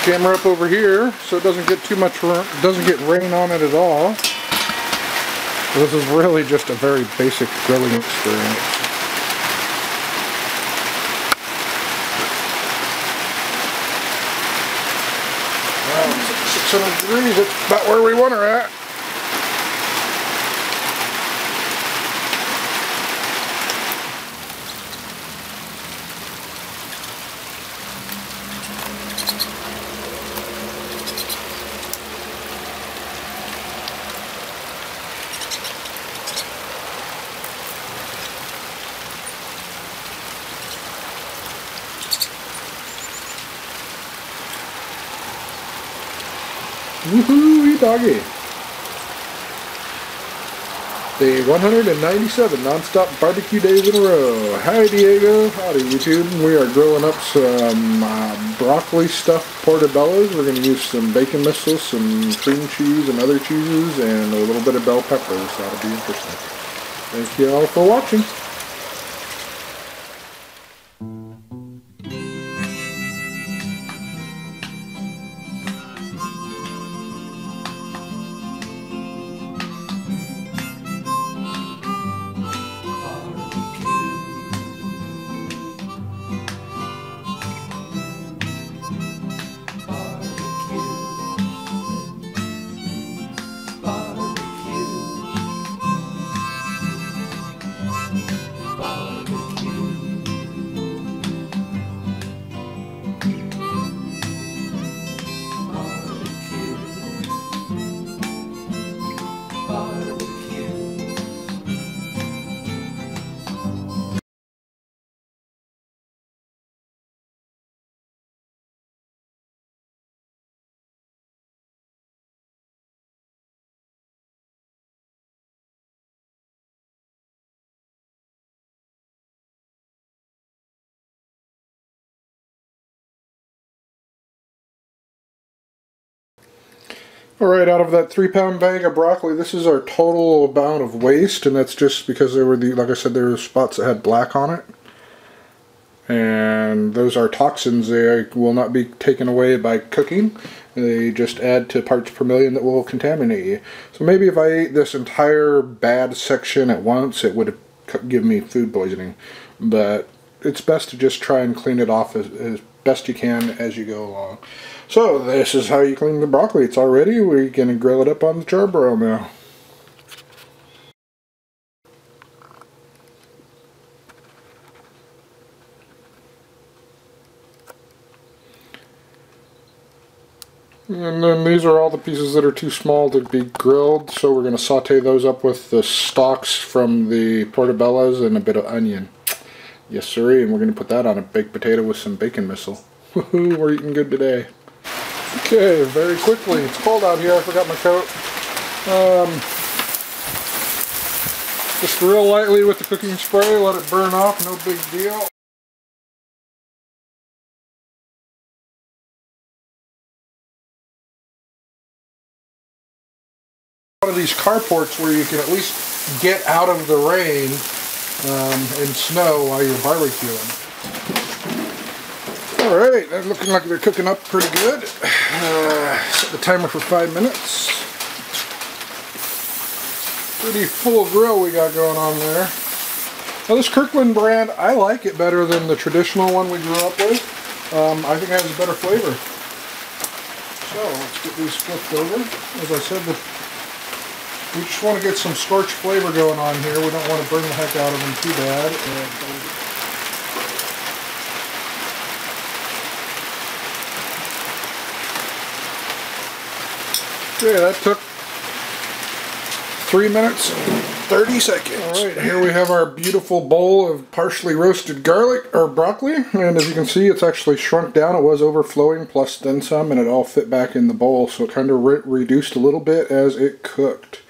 camera up over here so it doesn't get too much, doesn't get rain on it at all. This is really just a very basic grilling experience. Well, 600 degrees, it's about where we want her at. Woohoo, doggy! Day 197 non-stop barbecue days in a row. Hi Diego, howdy YouTube. We are grilling up some broccoli stuffed portobellas. We're going to use some bacon missiles, some cream cheese and other cheeses, and a little bit of bell peppers. That'll be interesting. Thank you all for watching. Alright, out of that 3-pound bag of broccoli, this is our total amount of waste, and that's just because there were like I said, there were spots that had black on it. And those are toxins. They will not be taken away by cooking. They just add to parts per million that will contaminate you. So maybe if I ate this entire bad section at once, it would give me food poisoning. But it's best to just try and clean it off as best you can as you go along. So this is how you clean the broccoli. It's all ready. We're going to grill it up on the charbroil now. And then these are all the pieces that are too small to be grilled, so we're going to saute those up with the stalks from the portobellas and a bit of onion. Yes sirree, and we're going to put that on a baked potato with some bacon missile. Woohoo, we're eating good today. Okay, very quickly. It's cold out here. I forgot my coat. Just real lightly with the cooking spray. Let it burn off. No big deal. One of these carports where you can at least get out of the rain and snow while you're barbecuing. Alright, they're looking like they're cooking up pretty good. Set the timer for 5 minutes. Pretty full grill we got going on there. Now this Kirkland brand, I like it better than the traditional one we grew up with. I think it has a better flavor. So let's get these flipped over. As I said, we just want to get some scorched flavor going on here. We don't want to burn the heck out of them too bad. Okay, that took 3 minutes and 30 seconds. Alright, here we have our beautiful bowl of partially roasted garlic, or broccoli, and as you can see it's actually shrunk down. It was overflowing plus then some, and it all fit back in the bowl, so it kind of reduced a little bit as it cooked.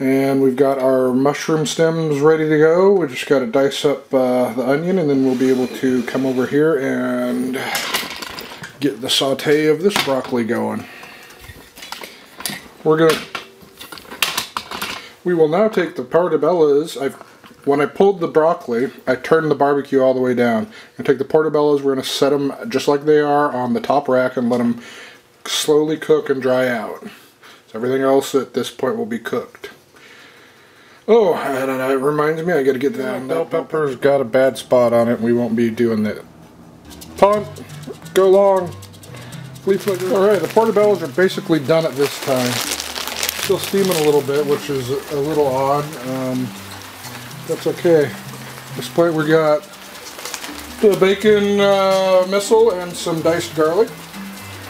And we've got our mushroom stems ready to go. We just got to dice up the onion, and then we'll be able to come over here and get the saute of this broccoli going. We will now take the portobellas. I've when I pulled the broccoli, I turned the barbecue all the way down. I take the portobellos, we're going to set them just like they are on the top rack and let them slowly cook and dry out. So everything else at this point will be cooked. Oh, and it reminds me, I got to get that. Bell pepper's got a bad spot on it. We won't be doing that. Punt, go long. Alright, the portobellos are basically done at this time. Still steaming a little bit, which is a little odd. That's okay. At this point we got the bacon missile and some diced garlic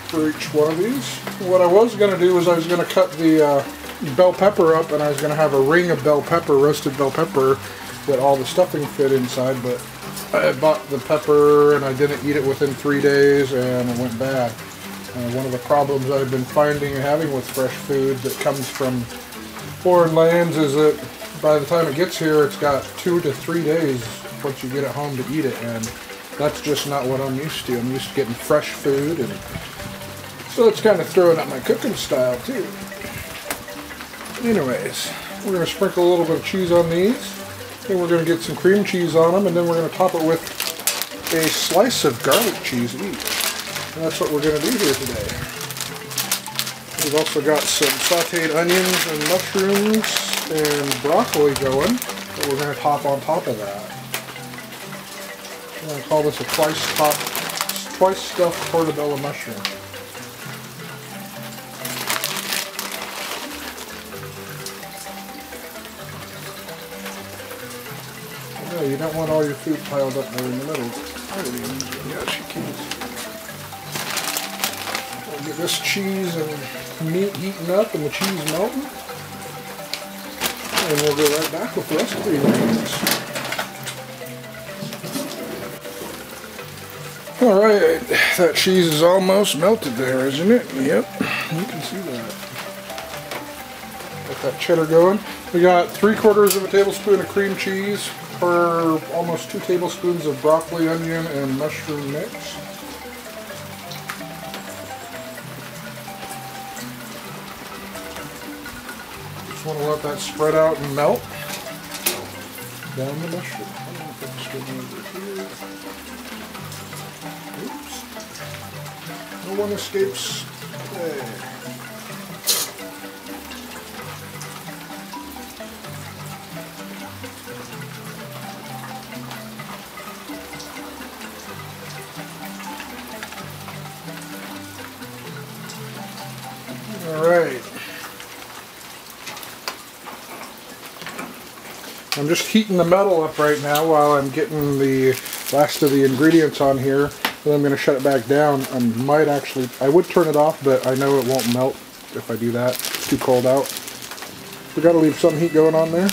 for each one of these. What I was going to do was I was going to cut the bell pepper up, and I was going to have a ring of bell pepper, roasted bell pepper, that all the stuffing fit inside, but I bought the pepper and I didn't eat it within 3 days and it went bad. One of the problems I've been finding and having with fresh food that comes from foreign lands is that by the time it gets here, it's got 2 to 3 days once you get it home to eat it, and that's just not what I'm used to. I'm used to getting fresh food, and so it's kind of throwing up my cooking style too. Anyways, we're going to sprinkle a little bit of cheese on these, then we're going to get some cream cheese on them, and then we're going to top it with a slice of garlic cheese each. And that's what we're going to do here today. We've also got some sauteed onions and mushrooms and broccoli going that we're going to top on top of that. I'm going to call this a twice stuffed portobello mushroom. Yeah, you don't want all your food piled up there in the middle. Yeah, she keeps. We'll get this cheese and meat heating up and the cheese melting. And we'll go right back with the rest of the ingredients. Alright, that cheese is almost melted there, isn't it? Yep, you can see that. Got that cheddar going. We got 3/4 of a tablespoon of cream cheese for almost 2 tablespoons of broccoli, onion, and mushroom mix. Just want to let that spread out and melt down the mushroom. Oops. No one escapes. There. Alright. I'm just heating the metal up right now while I'm getting the last of the ingredients on here. Then I'm going to shut it back down. I would turn it off, but I know it won't melt if I do that. It's too cold out. We got to leave some heat going on there.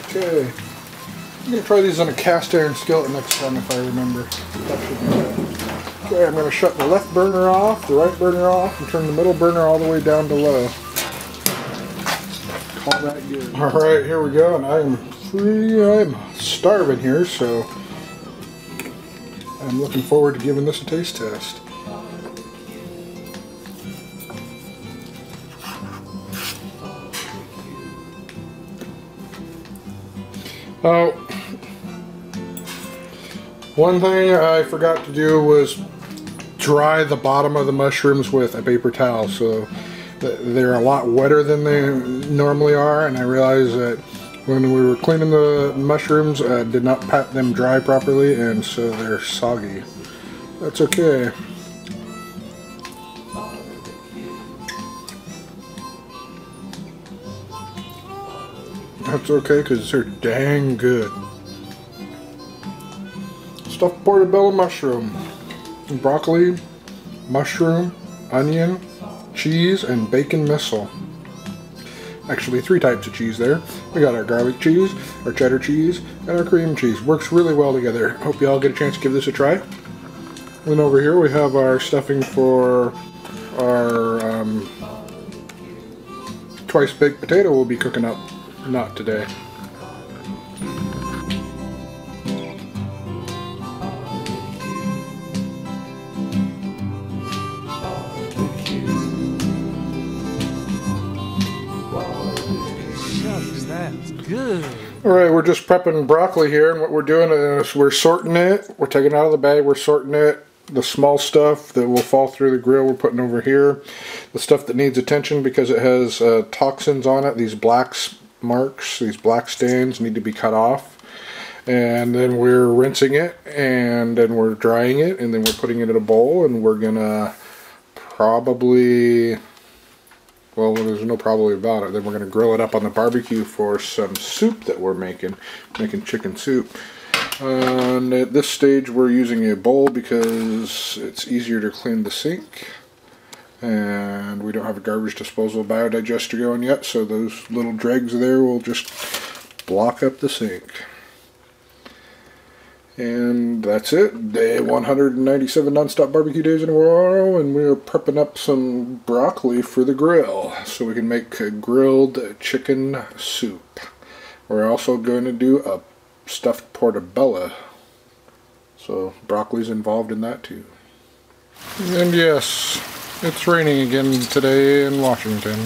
Okay, I'm going to try these on a cast iron skillet next time if I remember. That should be good. Okay, I'm going to shut the left burner off, the right burner off, and turn the middle burner all the way down to low. Call that good. Alright, here we go, and I'm starving here, so I'm looking forward to giving this a taste test. One thing I forgot to do was dry the bottom of the mushrooms with a paper towel, so they're a lot wetter than they normally are, and I realized that when we were cleaning the mushrooms, I did not pat them dry properly, and so they're soggy. That's okay. That's okay, because they're dang good. Stuffed portobello mushroom, broccoli, mushroom, onion, cheese, and bacon missile. Actually, 3 types of cheese there. We got our garlic cheese, our cheddar cheese, and our cream cheese. Works really well together. Hope you all get a chance to give this a try. And over here we have our stuffing for our twice baked potato we'll be cooking up. Not today. good. Alright, we're just prepping broccoli here, and what we're doing is we're sorting it. We're taking it out of the bag, we're sorting it. The small stuff that will fall through the grill we're putting over here. The stuff that needs attention because it has toxins on it, these black marks, these black stains need to be cut off. And then we're rinsing it, and then we're drying it, and then we're putting it in a bowl, and we're gonna probably, well, there's no probably about it, then we're gonna grill it up on the barbecue for some soup that we're making chicken soup. And at this stage we're using a bowl because it's easier to clean the sink, and we don't have a garbage disposal biodigester going yet, so those little dregs there will just block up the sink. And that's it. Day 197 non-stop barbecue days in a row, and we're prepping up some broccoli for the grill so we can make a grilled chicken soup. We're also going to do a stuffed portobella, so broccoli's involved in that too. And yes, it's raining again today in Washington.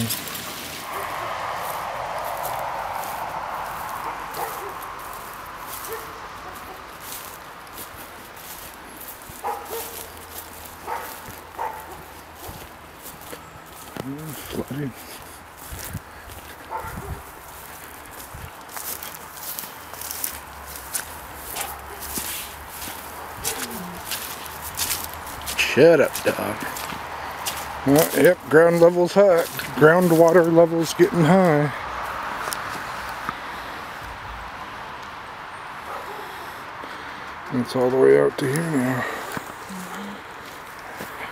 Flooding. Shut up, dog. Yep, ground level's high. Groundwater level's getting high. It's all the way out to here now.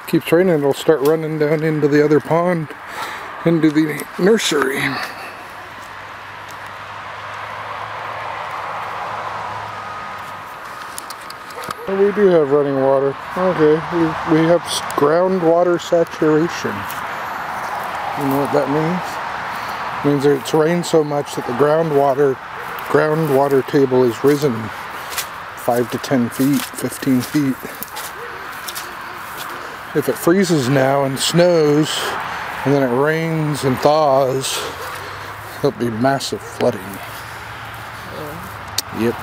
Keeps raining, it'll start running down into the other pond, into the nursery. We do have running water. Okay, we have groundwater saturation. You know what that means? It means that it's rained so much that the groundwater table has risen 5 to 10 feet, 15 feet. If it freezes now and snows, and then it rains and thaws, there'll be massive flooding. Yep.